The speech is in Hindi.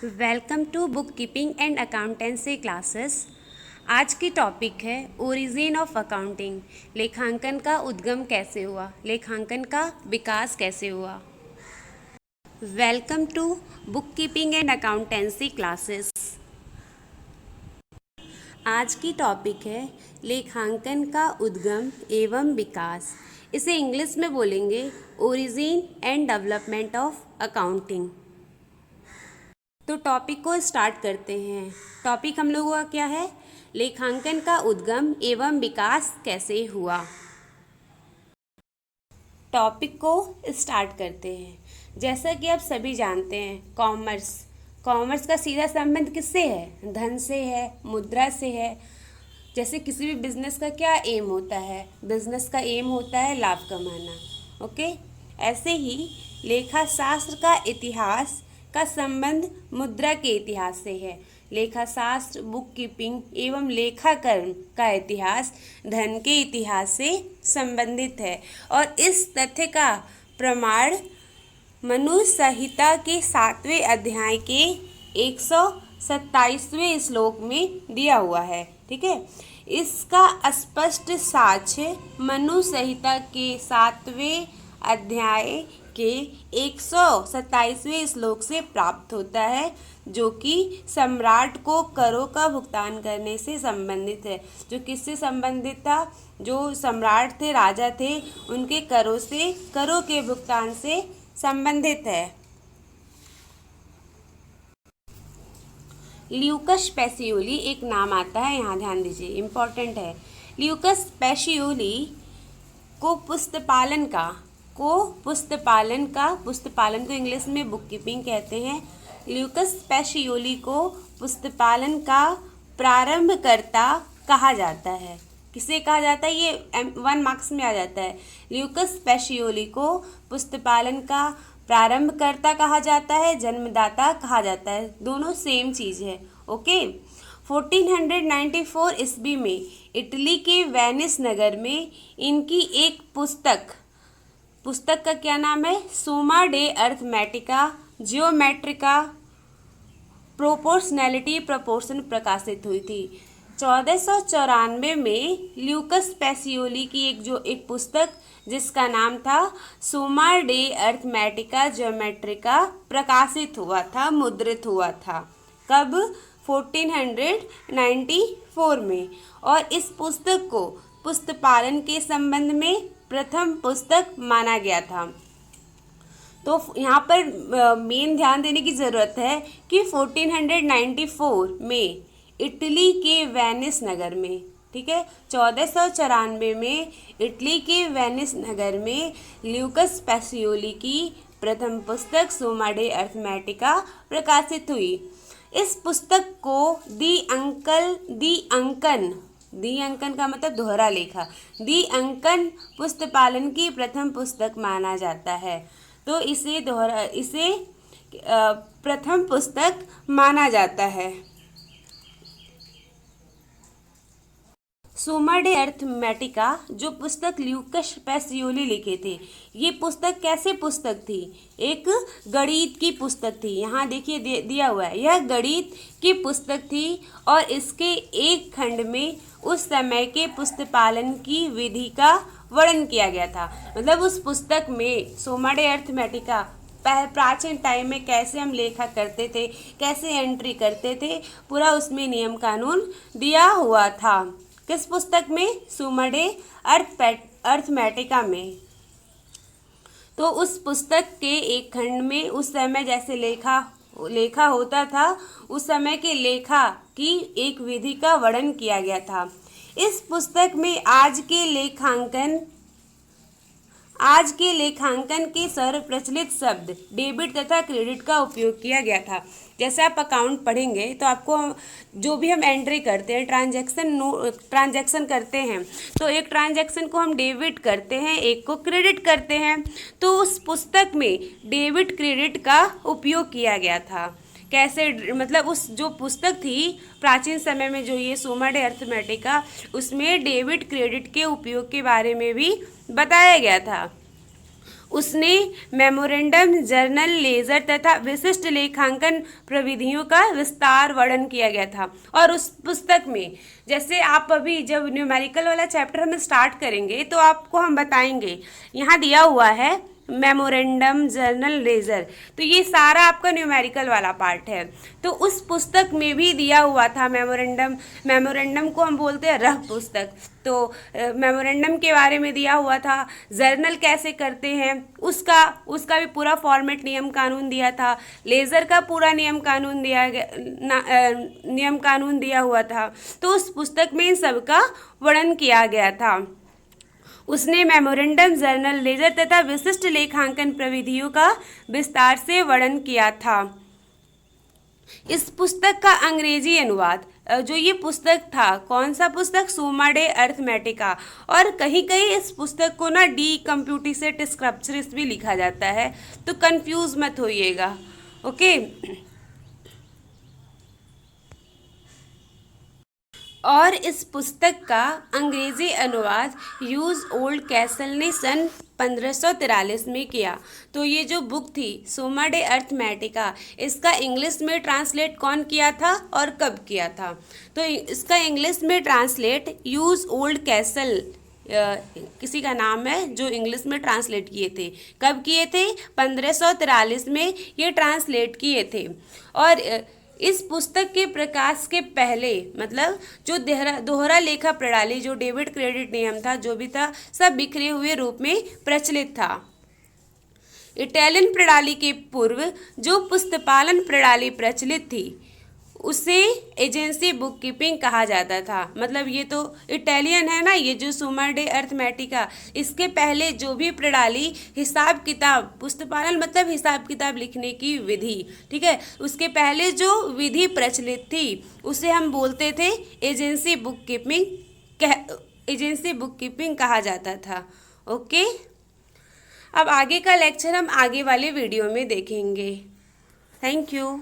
Welcome to bookkeeping and accountancy classes. आज की टॉपिक है ओरिजिन ऑफ अकाउंटिंग। लेखांकन का उद्गम कैसे हुआ, लेखांकन का विकास कैसे हुआ। Welcome to bookkeeping and accountancy classes. आज की टॉपिक है लेखांकन का उद्गम एवं विकास। इसे इंग्लिश में बोलेंगे origin and development of accounting. तो टॉपिक को स्टार्ट करते हैं। टॉपिक हम लोगों का क्या है? लेखांकन का उद्गम एवं विकास कैसे हुआ। टॉपिक को स्टार्ट करते हैं। जैसा कि आप सभी जानते हैं, कॉमर्स का सीधा संबंध किससे है? धन से है, मुद्रा से है। जैसे किसी भी बिजनेस का क्या एम होता है? बिजनेस का एम होता है लाभ कमाना। ओके, ऐसे ही लेखा शास्त्र का इतिहास का संबंध मुद्रा के इतिहास से है। लेखा शास्त्र, बुक कीपिंग एवं लेखाकरण का इतिहास धन के इतिहास से संबंधित है। और इस तथ्य का प्रमाण मनु संहिता के 7वें अध्याय के 127वें श्लोक में दिया हुआ है। ठीक है, इसका स्पष्ट साक्ष्य मनु संहिता के 7वें अध्याय के 127वें श्लोक से प्राप्त होता है, जो कि सम्राट को करों का भुगतान करने से संबंधित है। जो किससे संबंधित था? जो सम्राट थे, राजा थे, उनके करों के भुगतान से संबंधित है। ल्यूकस पेसियोली एक नाम आता है, यहाँ ध्यान दीजिए, इम्पोर्टेंट है। ल्यूकस पेसियोली को पुस्तपालन को इंग्लिश में बुक कीपिंग कहते हैं। ल्यूकस पेसियोली को पुस्तपालन का प्रारंभकर्ता कहा जाता है। किसे कहा जाता है? ये 1 मार्क्स में आ जाता है। ल्यूकस पेसियोली को पुस्तपालन का प्रारंभकर्ता कहा जाता है, जन्मदाता कहा जाता है, दोनों सेम चीज़ है। ओके, 1494 ईस्वी में इटली के वेनिस नगर में इनकी एक पुस्तक का क्या नाम है? सोमा डे अर्थमेटिका जियोमेट्रिका प्रोपोर्शन प्रकाशित हुई थी। 1494 में ल्यूकस पेसियोली की एक पुस्तक जिसका नाम था सोमा डे अर्थमेटिका जियोमेट्रिका प्रकाशित हुआ था, मुद्रित हुआ था। कब? 1494 में। और इस पुस्तक को पुस्तपालन के संबंध में प्रथम पुस्तक माना गया था। तो यहाँ पर मेन ध्यान देने की ज़रूरत है कि 1494 में इटली के वेनिस नगर में, ठीक है, 1494 में इटली के वेनिस नगर में ल्यूकस पेसियोली की प्रथम पुस्तक सोमा डे अर्थमेटिका प्रकाशित हुई। इस पुस्तक को दी अंकन का मतलब दोहरा लेखा, दी अंकन पुस्तपालन की प्रथम पुस्तक माना जाता है। तो इसे प्रथम पुस्तक माना जाता है। सोमा डे अर्थमेटिका जो पुस्तक ल्यूकस पेसियोली लिखे थे, ये पुस्तक कैसे पुस्तक थी? एक गणित की पुस्तक थी। यहाँ देखिए दिया हुआ है, यह गणित की पुस्तक थी और इसके एक खंड में उस समय के पुस्तपालन की विधि का वर्णन किया गया था। मतलब उस पुस्तक में सोमा डे अर्थमेटिका प्राचीन टाइम में कैसे हम लेखा करते थे, कैसे एंट्री करते थे, पूरा उसमें नियम कानून दिया हुआ था। किस पुस्तक में? सोमा डे अर्थमेटिका में। तो उस पुस्तक के एक खंड में उस समय जैसे लेखा होता था, उस समय के लेखा की एक विधि का वर्णन किया गया था। इस पुस्तक में आज के लेखांकन के सर्वप्रचलित शब्द डेबिट तथा क्रेडिट का उपयोग किया गया था। जैसे आप अकाउंट पढ़ेंगे तो आपको जो भी हम एंट्री करते हैं, ट्रांजैक्शन करते हैं, तो एक ट्रांजैक्शन को हम डेबिट करते हैं, एक को क्रेडिट करते हैं। तो उस पुस्तक में डेबिट क्रेडिट का उपयोग किया गया था। कैसे? मतलब उस जो पुस्तक थी प्राचीन समय में, जो ये सोमा डे अर्थमेटिका, उसमें डेबिट क्रेडिट के उपयोग के बारे में भी बताया गया था। उसने मेमोरेंडम, जर्नल, लेजर तथा विशिष्ट लेखांकन प्रविधियों का विस्तार वर्णन किया गया था। और उस पुस्तक में, जैसे आप अभी जब न्यूमेरिकल वाला चैप्टर हम स्टार्ट करेंगे तो आपको हम बताएंगे, यहाँ दिया हुआ है मेमोरेंडम, जर्नल, लेजर, तो ये सारा आपका न्यूमेरिकल वाला पार्ट है। तो उस पुस्तक में भी दिया हुआ था मेमोरेंडम। मेमोरेंडम को हम बोलते हैं रफ पुस्तक, तो मेमोरेंडम के बारे में दिया हुआ था। जर्नल कैसे करते हैं उसका भी पूरा फॉर्मेट, नियम कानून दिया था। लेज़र का पूरा नियम कानून दिया हुआ था। तो उस पुस्तक में इन सब का वर्णन किया गया था। उसने मेमोरेंडम, जर्नल, लेजर तथा विशिष्ट लेखांकन प्रविधियों का विस्तार से वर्णन किया था। इस पुस्तक का अंग्रेजी अनुवाद, जो ये पुस्तक था, कौन सा पुस्तक, सुमा डे अर्थमेटिका, और कहीं कहीं इस पुस्तक को ना डी कंप्यूटिसेट स्क्रिप्चरिस भी लिखा जाता है, तो कंफ्यूज मत होइएगा। ओके, और इस पुस्तक का अंग्रेजी अनुवाद ह्यूज ओल्ड कैसल ने सन 1543 में किया। तो ये जो बुक थी सुमा डे अर्थमेटिका, इसका इंग्लिश में ट्रांसलेट कौन किया था और कब किया था? तो इसका इंग्लिश में ट्रांसलेट ह्यूज ओल्ड कैसल किसी का नाम है जो इंग्लिश में ट्रांसलेट किए थे। कब किए थे? 1543 में ये ट्रांसलेट किए थे। और इस पुस्तक के प्रकाश के पहले, मतलब जो दोहरा लेखा प्रणाली, जो डेबिट क्रेडिट नियम था, जो भी था, सब बिखरे हुए रूप में प्रचलित था। इटालियन प्रणाली के पूर्व जो पुस्तपालन प्रणाली प्रचलित थी उसे एजेंसी बुक कीपिंग कहा जाता था। मतलब ये तो इटालियन है ना, ये जो सुमा डे अर्थमेटिका, इसके पहले जो भी प्रणाली हिसाब किताब, पुस्तपालन मतलब हिसाब किताब लिखने की विधि, ठीक है, उसके पहले जो विधि प्रचलित थी उसे हम बोलते थे एजेंसी बुक कीपिंग कहा जाता था। ओके, अब आगे का लेक्चर हम आगे वाले वीडियो में देखेंगे। Thank you.